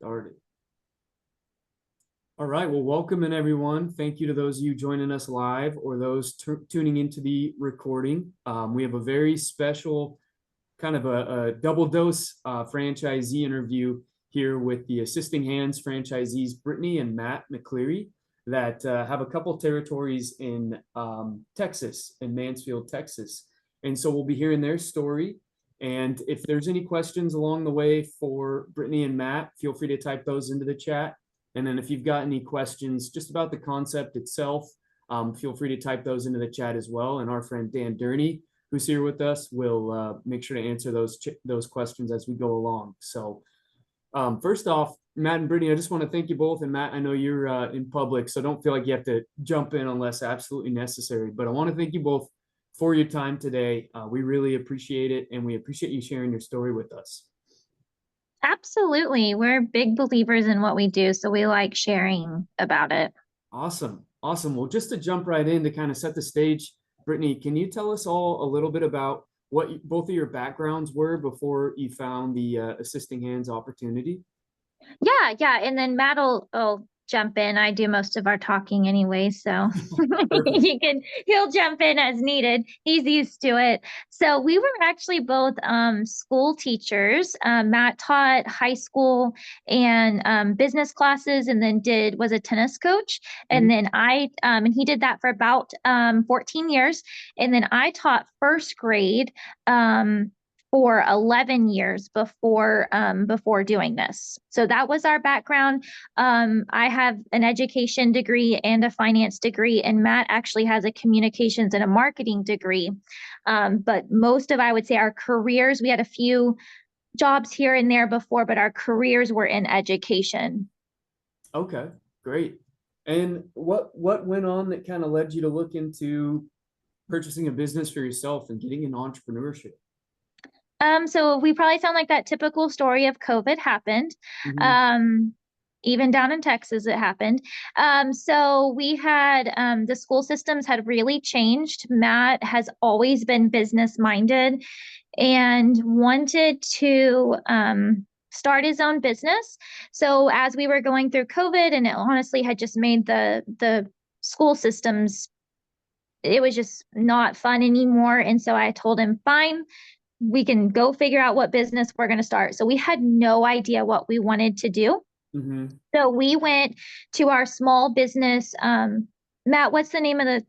Started. All right. Well, welcome in everyone. Thank you to those of you joining us live or those tuning into the recording. We have a very special kind of a double dose franchisee interview here with the Assisting Hands franchisees, Brittany and Matt McCleary, that have a couple territories in Texas, in Mansfield, Texas. And so we'll be hearing their story. And if there's any questions along the way for Brittany and Matt, feel free to type those into the chat. And then if you've got any questions just about the concept itself, feel free to type those into the chat as well. And our friend Dan Durney, who's here with us, will make sure to answer those questions as we go along. So first off, Matt and Brittany, I just want to thank you both. And Matt, I know you're in public, so don't feel like you have to jump in unless absolutely necessary. But I want to thank you both for your time today. We really appreciate it, and we appreciate you sharing your story with us. Absolutely. We're big believers in what we do, so we like sharing about it. Awesome. Awesome. Well, just to jump right in to kind of set the stage, Brittany, can you tell us all a little bit about what both of your backgrounds were before you found the Assisting Hands opportunity? Yeah. And then Matt will jump in. I do most of our talking anyway, so he'll jump in as needed. He's used to it. So we were actually both school teachers. Matt taught high school and business classes, and then was a tennis coach. And then and he did that for about 14 years. And then I taught first grade for 11 years before doing this. So that was our background. I have an education degree and a finance degree, and Matt actually has a communications and a marketing degree. But most of, I would say, our careers, we had a few jobs here and there before, but our careers were in education. Okay, great. And what went on that kind of led you to look into purchasing a business for yourself and getting into entrepreneurship? So we probably sound like that typical story of COVID happened. Even down in Texas, it happened. So we had the school systems had really changed. Matt has always been business minded and wanted to start his own business. So as we were going through COVID, and it honestly had just made the school systems, it was just not fun anymore. And so I told him, fine, we can go figure out what business we're going to start. So we had no idea what we wanted to do. So we went to our small business. Matt, what's the name of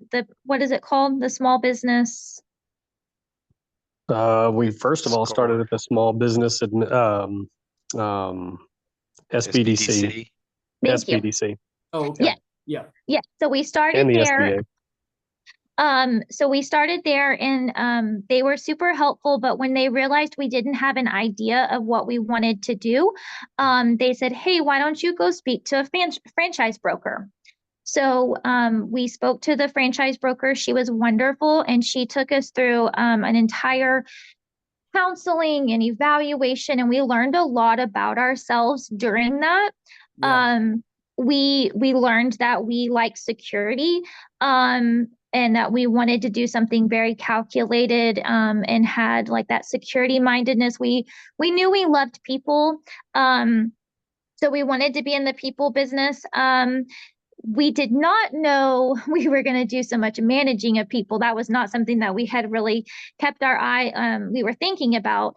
what is it called? The small business? We first of all started at the small business SBDC. SBDC. Oh, okay. Yeah. So we started there. So we started there, and they were super helpful, but when they realized we didn't have an idea of what we wanted to do, they said, hey, why don't you go speak to a franchise broker? So we spoke to the franchise broker. She was wonderful, and she took us through an entire counseling and evaluation, and we learned a lot about ourselves during that. We learned that we like security, and that we wanted to do something very calculated, and had like that security mindedness. We knew we loved people, so we wanted to be in the people business. We did not know we were going to do so much managing of people. That was not something that we had really kept our eye, we were thinking about.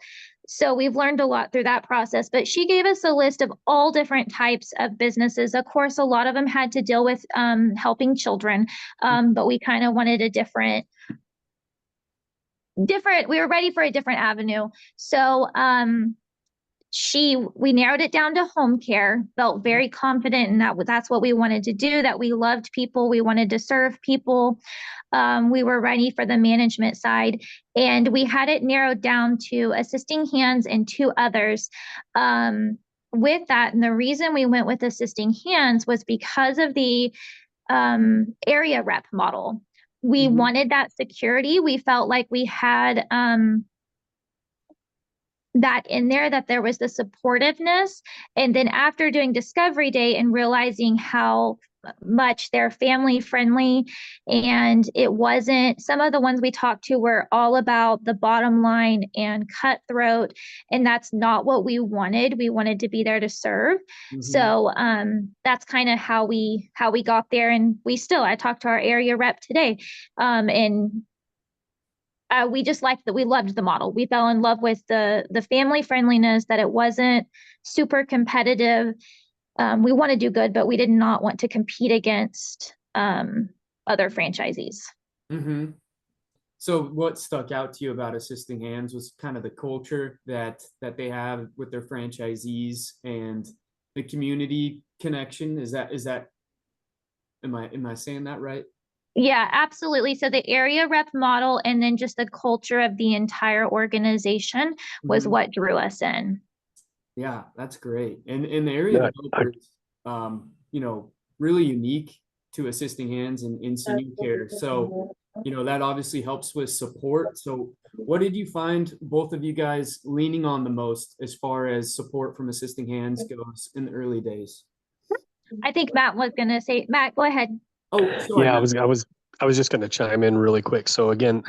So we've learned a lot through that process, but she gave us a list of all different types of businesses. Of course, a lot of them had to deal with helping children, but we kind of wanted a different, we were ready for a different avenue. So we narrowed it down to home care, felt very confident in that's what we wanted to do, that we loved people, we wanted to serve people. We were ready for the management side, and we had it narrowed down to Assisting Hands and 2 others. With that, and the reason we went with Assisting Hands was because of the area rep model. We wanted that security. We felt like we had that in there, that there was the supportiveness. And then after doing Discovery Day and realizing how much. They're family friendly, and it wasn't, some of the ones we talked to were all about the bottom line and cutthroat, and that's not what we wanted. We wanted to be there to serve. So that's kind of how we got there. And I talked to our area rep today, and we just liked that. We loved the model. We fell in love with the family friendliness, that it wasn't super competitive. We want to do good, but we did not want to compete against other franchisees. So what stuck out to you about Assisting Hands was kind of the culture that they have with their franchisees and the community connection. Is that am I saying that right? Yeah, absolutely. So the area rep model and then just the culture of the entire organization was what drew us in. Yeah, that's great. And the area developers, really unique to Assisting Hands and senior care. So, that obviously helps with support. So what did you find both of you guys leaning on the most as far as support from Assisting Hands goes in the early days? I think Matt was going to say, Matt, go ahead. Oh, sorry. Yeah, I was just going to chime in really quick. So again,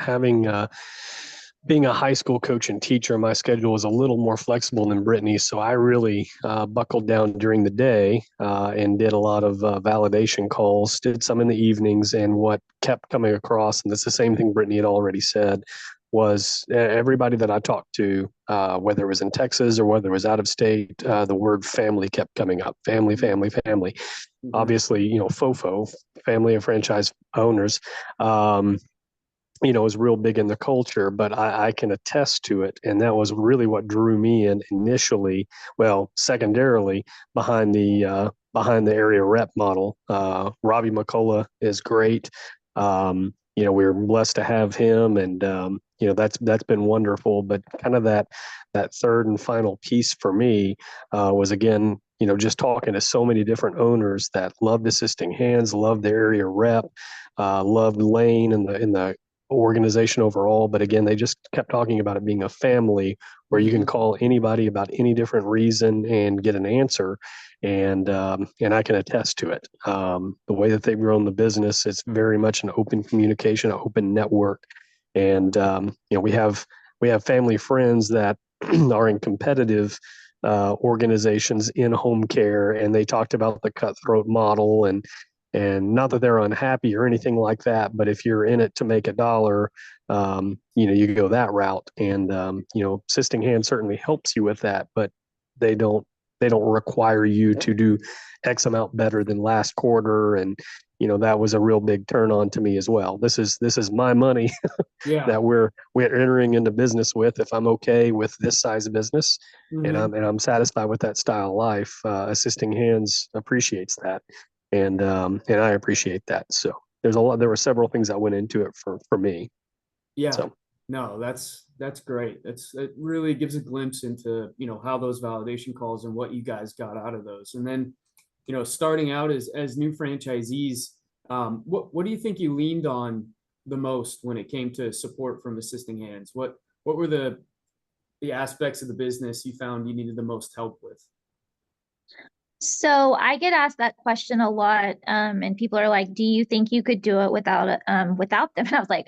being a high school coach and teacher, my schedule was a little more flexible than Brittany's. So I really buckled down during the day and did a lot of validation calls, did some in the evenings. And what kept coming across, and it's the same thing Brittany had already said, was everybody that I talked to, whether it was in Texas or whether it was out of state, the word family kept coming up. Family, family, family. Obviously, FOFO, family of franchise owners, is real big in the culture, but I can attest to it. And that was really what drew me in initially, well, secondarily behind the area rep model. Robbie McCullough is great. We're blessed to have him, and that's been wonderful. But kind of that third and final piece for me was, again, just talking to so many different owners that loved Assisting Hands, loved the area rep, loved Lane and the organization overall. But again, they just kept talking about it being a family where you can call anybody about any different reason and get an answer. And I can attest to it. The way that they've grown the business, it's very much an open communication, an open network. And we have family friends that are in competitive organizations in home care, and they talked about the cutthroat model, and not that they're unhappy or anything like that, but if you're in it to make a dollar, you go that route. And Assisting Hands certainly helps you with that, but they don't require you to do X amount better than last quarter. And that was a real big turn on to me as well. This is my money that we're entering into business with. If I'm okay with this size of business, and I'm satisfied with that style of life, Assisting Hands appreciates that. And I appreciate that. So there were several things that went into it for me. Yeah. So. No, that's great. It really gives a glimpse into, how those validation calls and what you guys got out of those. And then, starting out as new franchisees, what do you think you leaned on the most when it came to support from Assisting Hands? What were the aspects of the business you found you needed the most help with? So I get asked that question a lot, and people are like, "Do you think you could do it without them?" And I was like,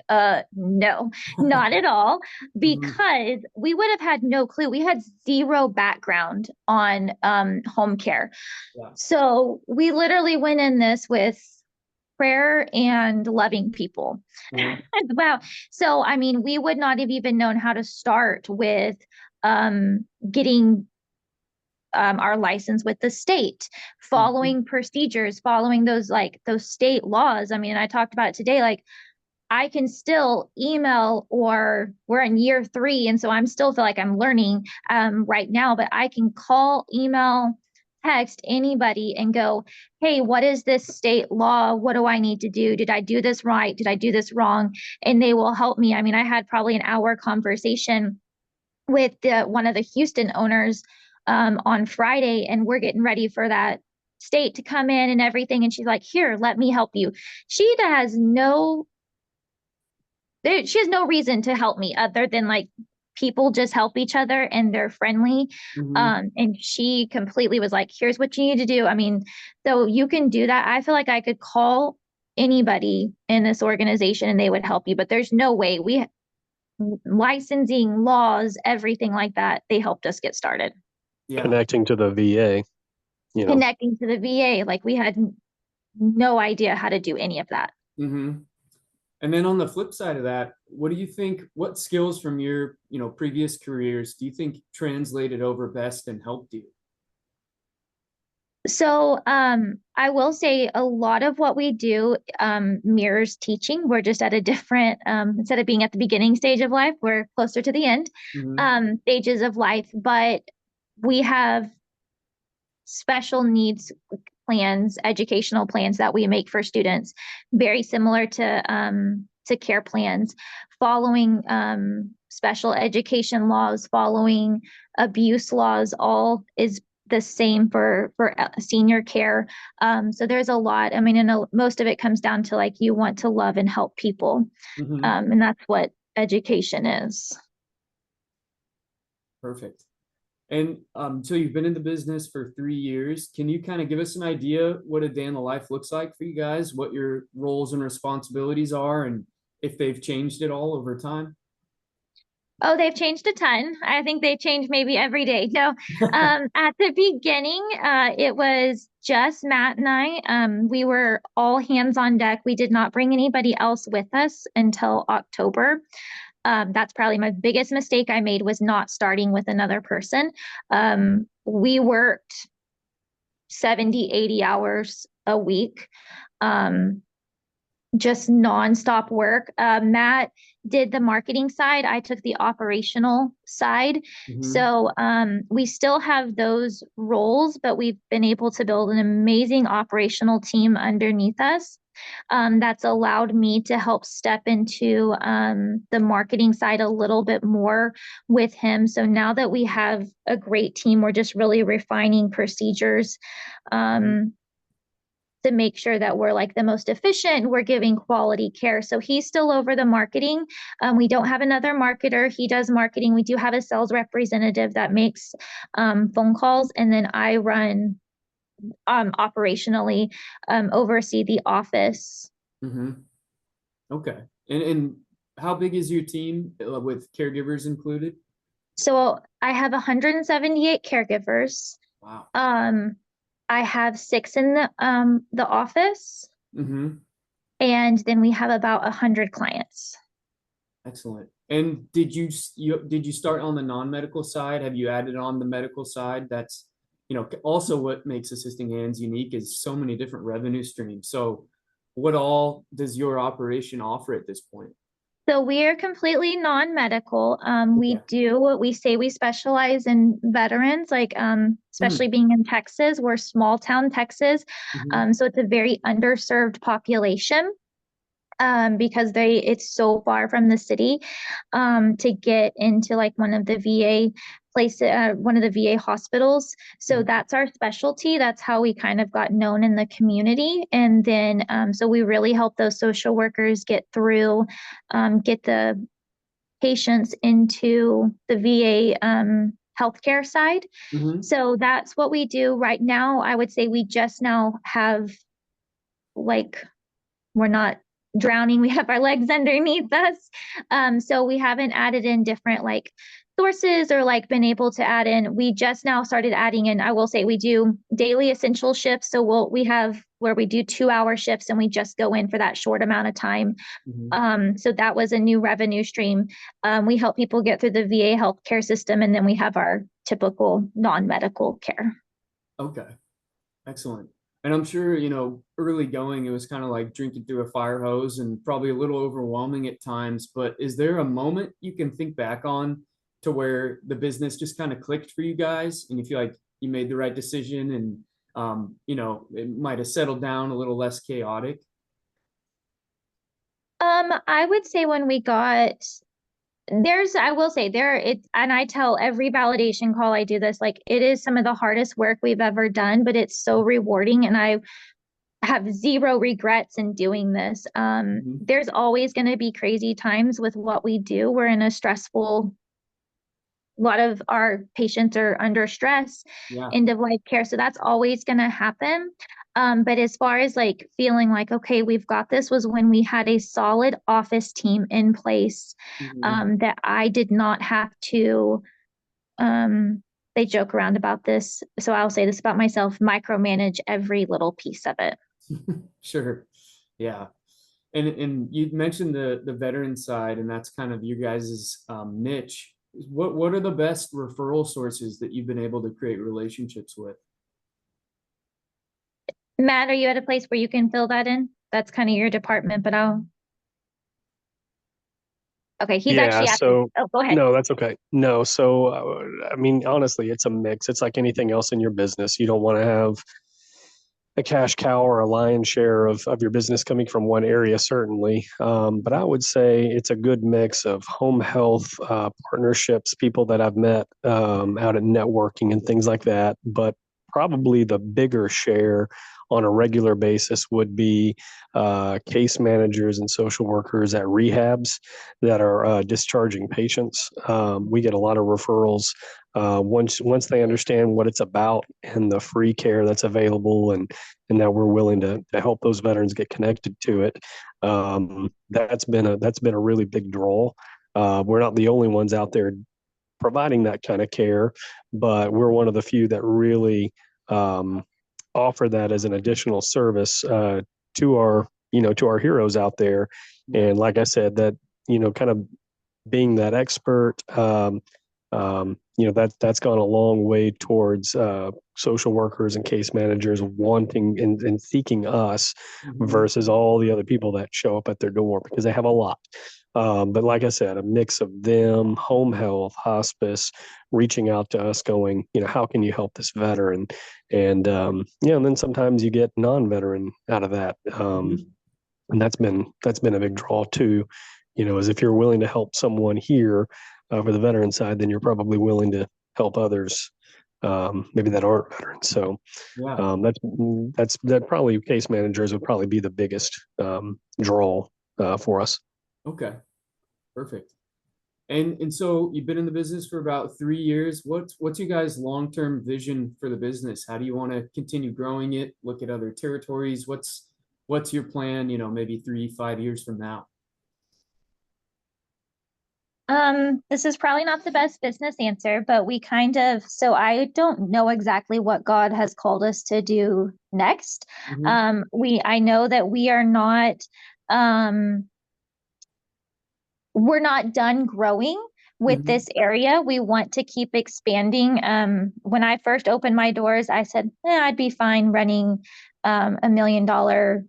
"No, not at all," because we would have had no clue. We had zero background on home care, so we literally went in this with prayer and loving people. Wow. So I mean, we would not have even known how to start with getting our license with the state, following procedures, following those state laws. I mean, I talked about it today, like I can still email, or we're in year 3. And so I'm still feel like I'm learning right now, but I can call, email, text anybody and go, "Hey, what is this state law? What do I need to do? Did I do this right? Did I do this wrong?" And they will help me. I mean, I had probably an hour conversation with one of the Houston owners on Friday, and we're getting ready for that state to come in and everything. And she's like, "Here, let me help you." She has no reason to help me other than like people just help each other and they're friendly. And she completely was like, here's what you need to do. I mean, so you can do that. I feel like I could call anybody in this organization and they would help you, but there's no way licensing, laws, everything like that, they helped us get started. Yeah. Connecting to the VA, Connecting to the VA, like we had no idea how to do any of that. And then on the flip side of that, what do you think, what skills from your, previous careers do you think translated over best and helped you? So I will say a lot of what we do mirrors teaching. We're just at a different, instead of being at the beginning stage of life, we're closer to the end stages of life. But we have special needs plans, educational plans that we make for students, very similar to care plans, following special education laws, following abuse laws, all is the same for senior care. So there's a lot. I mean, and most of it comes down to like you want to love and help people, and that's what education is. Perfect. And so you've been in the business for 3 years. Can you kind of give us an idea what a day in the life looks like for you guys, what your roles and responsibilities are, and if they've changed at all over time? Oh, they've changed a ton. I think they change maybe every day. No, at the beginning, it was just Matt and I. We were all hands on deck. We did not bring anybody else with us until October. That's probably my biggest mistake I made, was not starting with another person. We worked 70, 80 hours a week. Just nonstop work. Matt did the marketing side. I took the operational side. So we still have those roles, but we've been able to build an amazing operational team underneath us. That's allowed me to help step into the marketing side a little bit more with him. So now that we have a great team, we're just really refining procedures to make sure that we're like the most efficient, we're giving quality care. So he's still over the marketing. We don't have another marketer. He does marketing. We do have a sales representative that makes phone calls. And then I run operationally, oversee the office. Okay. And how big is your team with caregivers included? So I have 178 caregivers. Wow. I have 6 in the office, and then we have about 100 clients. Excellent. And did you start on the non-medical side? Have you added on the medical side? That's also what makes Assisting Hands unique is so many different revenue streams. So what all does your operation offer at this point? So we are completely non-medical. We specialize in veterans, like especially being in Texas. We're small town Texas. So it's a very underserved population because it's so far from the city to get into like one of the VA one of the VA hospitals. So that's our specialty. That's how we kind of got known in the community. And then, so we really help those social workers get through, get the patients into the VA healthcare side. So that's what we do right now. I would say we just now have, like, we're not drowning. We have our legs underneath us. So we haven't added in different like sources or like been able to add in. We just now started adding in, I will say we do daily essential shifts. So we have where we do 2-hour shifts and we just go in for that short amount of time. So that was a new revenue stream. We help people get through the VA healthcare system, and then we have our typical non-medical care. Okay. Excellent. And I'm sure, early going, it was kind of like drinking through a fire hose and probably a little overwhelming at times. But is there a moment you can think back on to where the business just kind of clicked for you guys and you feel like you made the right decision and, it might have settled down a little less chaotic? I would say when we got and I tell every validation call I do this, like it is some of the hardest work we've ever done, but it's so rewarding. And I have zero regrets in doing this. There's always going to be crazy times with what we do. We're in a stressful lot of our patients are under stress, Yeah. end of life care. So that's always going to happen. But as far as like feeling like, okay, we've got this, was when we had a solid office team in place, that I did not have to, they joke around about this, so I'll say this about myself, micromanage every little piece of it. Sure. Yeah. And you mentioned the veteran side, and that's kind of you guys' niche. What are the best referral sources that you've been able to create relationships with? Matt, are you at a place where you can fill that in? That's kind of your department, but okay, he's actually so oh, go ahead. no, that's okay. No, so I mean, honestly, it's a mix. It's like anything else in your business. You don't want to have a cash cow or a lion's share of your business coming from one area, certainly. But I would say it's a good mix of home health partnerships, people that I've met out at networking and things like that. But probably the bigger share on a regular basis would be case managers and social workers at rehabs that are discharging patients. We get a lot of referrals once they understand what it's about and the free care that's available, and that we're willing to help those veterans get connected to it. That's been a really big draw. We're not the only ones out there providing that kind of care, but we're one of the few that really offer that as an additional service to our to our heroes out there. And like I said, that kind of being that expert, that's gone a long way towards social workers and case managers wanting and seeking us versus all the other people that show up at their door, because they have a lot. But like I said, a mix of them, home health, hospice, reaching out to us going, how can you help this veteran? And and then sometimes you get non-veteran out of that. And that's been a big draw too, is if you're willing to help someone here for the veteran side, then you're probably willing to help others maybe that aren't veterans. So Yeah. that probably case managers would probably be the biggest draw for us. Okay. Perfect. And so you've been in the business for about 3 years. What's you guys' long-term vision for the business? How do you want to continue growing it? Look at other territories? What's your plan, maybe 3-5 years from now? This is probably not the best business answer, but so I don't know exactly what God has called us to do next. I know that we're not done growing with this area. We want to keep expanding. When I first opened my doors, I said, I'd be fine running $1 million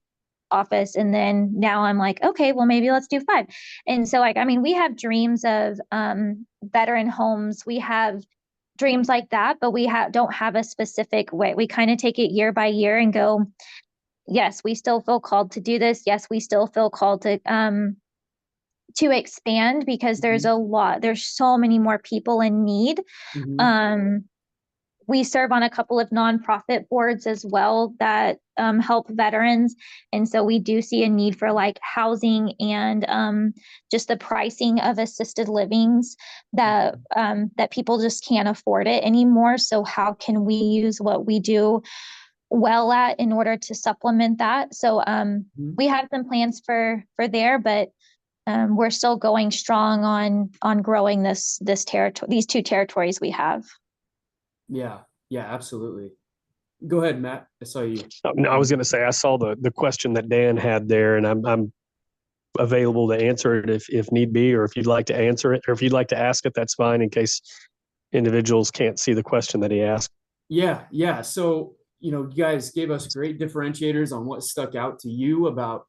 office. And then now I'm like, okay, well, maybe let's do 5. And so we have dreams of veteran homes. We have dreams like that, but don't have a specific way. We kind of take it year by year and go, yes, we still feel called to do this. Yes, we still feel called to expand, because there's so many more people in need. We serve on a couple of nonprofit boards as well that help veterans. And so we do see a need for like housing and just the pricing of assisted livings that people just can't afford it anymore. So how can we use what we do well at in order to supplement that? So we have some plans for there, but we're still going strong on growing this territory, these 2 territories we have. Yeah, absolutely. Go ahead, Matt. I saw you. No, I was going to say I saw the question that Dan had there, and I'm available to answer it if need be, or if you'd like to answer it, or if you'd like to ask it, that's fine, in case individuals can't see the question that he asked. Yeah. So, you guys gave us great differentiators on what stuck out to you about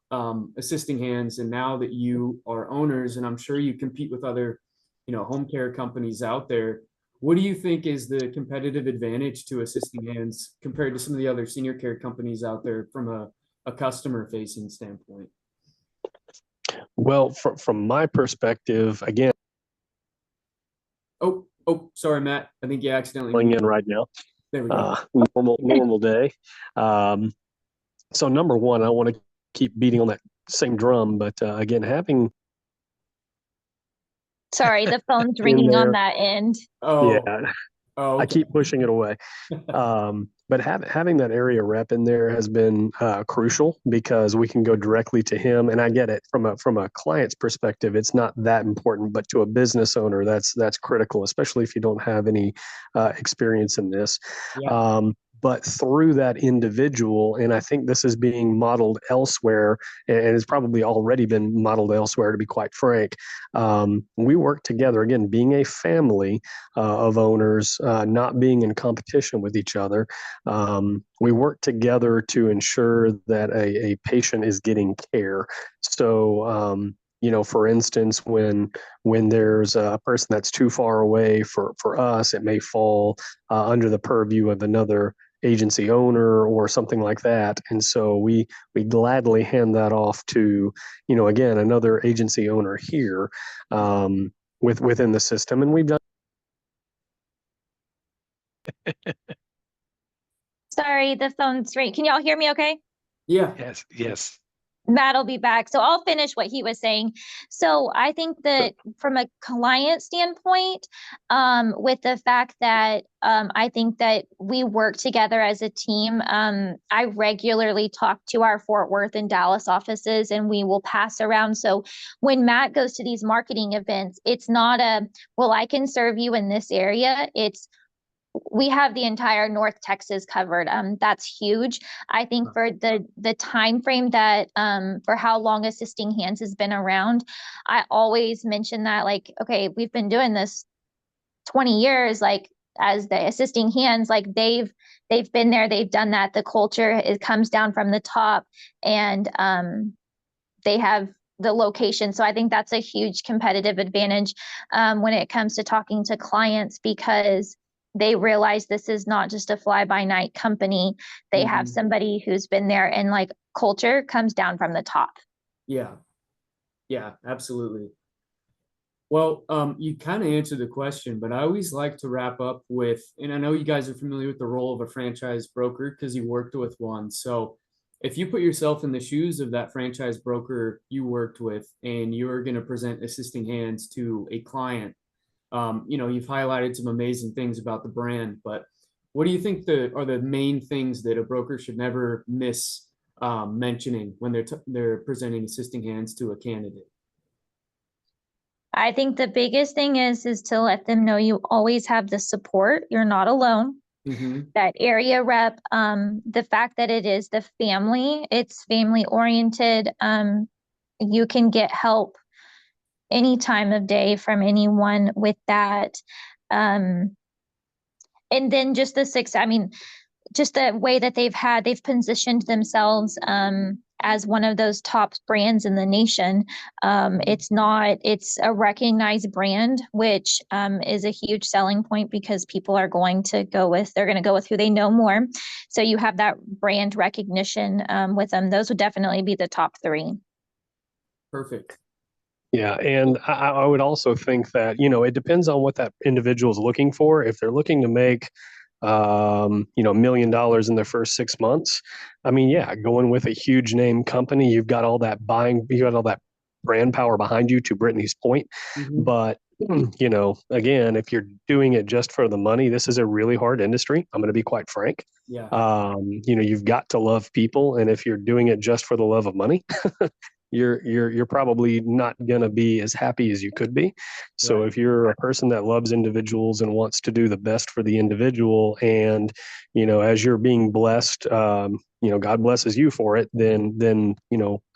assisting hands, and now that you are owners, and I'm sure you compete with other, home care companies out there. What do you think is the competitive advantage to assisting hands compared to some of the other senior care companies out there from a customer facing standpoint? Well, from my perspective, again. Oh, sorry, Matt. I think you accidentally Pulling in right now. There we go. Normal day. So number one, I want to keep beating on that same drum, but again, having Sorry, the phone's in ringing on there. that end. Oh, Yeah, oh, I okay. keep pushing it away. But having that area rep in there has been crucial because we can go directly to him. And I get it from a client's perspective, it's not that important, but to a business owner, that's critical, especially if you don't have any experience in this. Yeah. But through that individual, and I think this is being modeled elsewhere, and it's probably already been modeled elsewhere, to be quite frank. We work together, again, being a family of owners, not being in competition with each other. We work together to ensure that a patient is getting care. So, for instance, when there's a person that's too far away for us, it may fall under the purview of another agency owner or something like that. And so we gladly hand that off to, again, another agency owner here within the system. And we've done. Sorry, the phone's ringing. Can y'all hear me okay? Yeah. Yes. Matt'll be back. So I'll finish what he was saying. So I think that from a client standpoint, with the fact that I think that we work together as a team, I regularly talk to our Fort Worth and Dallas offices, and we will pass around. So when Matt goes to these marketing events, it's not well, I can serve you in this area. We have the entire North Texas covered. That's huge. I think for the time frame that for how long Assisting Hands has been around, I always mention that, like, okay, we've been doing this 20 years, like, as the Assisting Hands, like they've been there, they've done that. The culture, it comes down from the top, and they have the location. So I think that's a huge competitive advantage when it comes to talking to clients, because they realize this is not just a fly-by-night company. They have somebody who's been there, and like culture comes down from the top. Yeah. Yeah, absolutely. Well, you kind of answered the question, but I always like to wrap up with, and I know you guys are familiar with the role of a franchise broker because you worked with one. So if you put yourself in the shoes of that franchise broker you worked with and you're going to present Assisting Hands to a client, you've highlighted some amazing things about the brand, but what do you think are the main things that a broker should never miss mentioning when they're presenting Assisting Hands to a candidate? I think the biggest thing is to let them know you always have the support. You're not alone. That area rep, the fact that it's family oriented. You can get help any time of day from anyone with that. And then just just the way that they've positioned themselves as one of those top brands in the nation. It's a recognized brand, which is a huge selling point, because people are going to go with who they know more. So you have that brand recognition with them. Those would definitely be the top three. Perfect. Yeah, and I would also think that, it depends on what that individual is looking for. If they're looking to make, $1 million in their first 6 months, I mean, yeah, going with a huge name company, you got all that brand power behind you, to Brittany's point. But, again, if you're doing it just for the money, this is a really hard industry. I'm going to be quite frank. Yeah. You've got to love people. And if you're doing it just for the love of money, you're probably not going to be as happy as you could be. So Right. if you're a person that loves individuals and wants to do the best for the individual, and as you're being blessed, God blesses you for it, then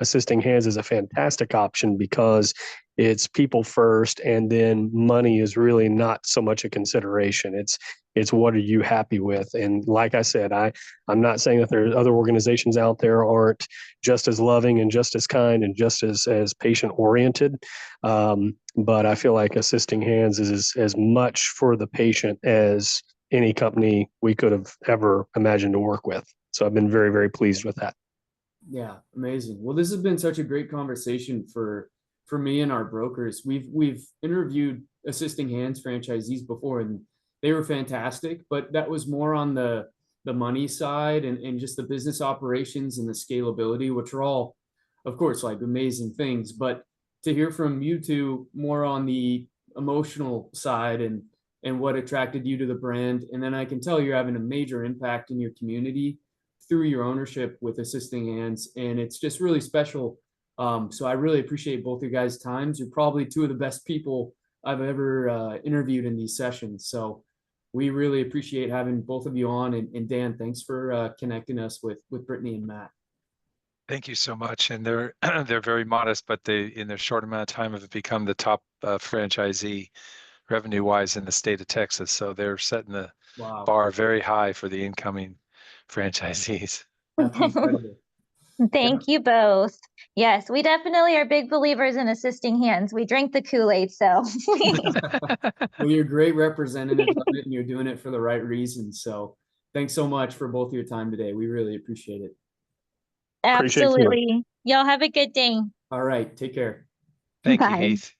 Assisting Hands is a fantastic option, because it's people first, and then money is really not so much a consideration. It's what are you happy with? And like I said, I'm not saying that there's other organizations out there aren't just as loving and just as kind and just as patient oriented. But I feel like Assisting Hands is as much for the patient as any company we could have ever imagined to work with. So I've been very, very pleased with that. Yeah, amazing. Well, this has been such a great conversation for me and our brokers. We've interviewed Assisting Hands franchisees before, and they were fantastic, but that was more on the money side and just the business operations and the scalability, which are all, of course, like amazing things. But to hear from you two more on the emotional side and what attracted you to the brand. And then I can tell you're having a major impact in your community through your ownership with Assisting Hands. And it's just really special. So I really appreciate both your guys' times. You're probably two of the best people I've ever interviewed in these sessions. So we really appreciate having both of you on. And Dan, thanks for connecting us with Brittany and Matt. Thank you so much. And they're they're very modest, but they, in their short amount of time, have become the top franchisee revenue-wise in the state of Texas. So they're setting the Wow. bar very high for the incoming franchisees. That's incredible. Thank you both. Yes, we definitely are big believers in Assisting Hands. We drink the Kool-Aid, so. Well, you're great representatives of it, and you're doing it for the right reasons. So thanks so much for both of your time today. We really appreciate it. Absolutely. Y'all have a good day. All right. Take care. Thank you, Bye. Heath.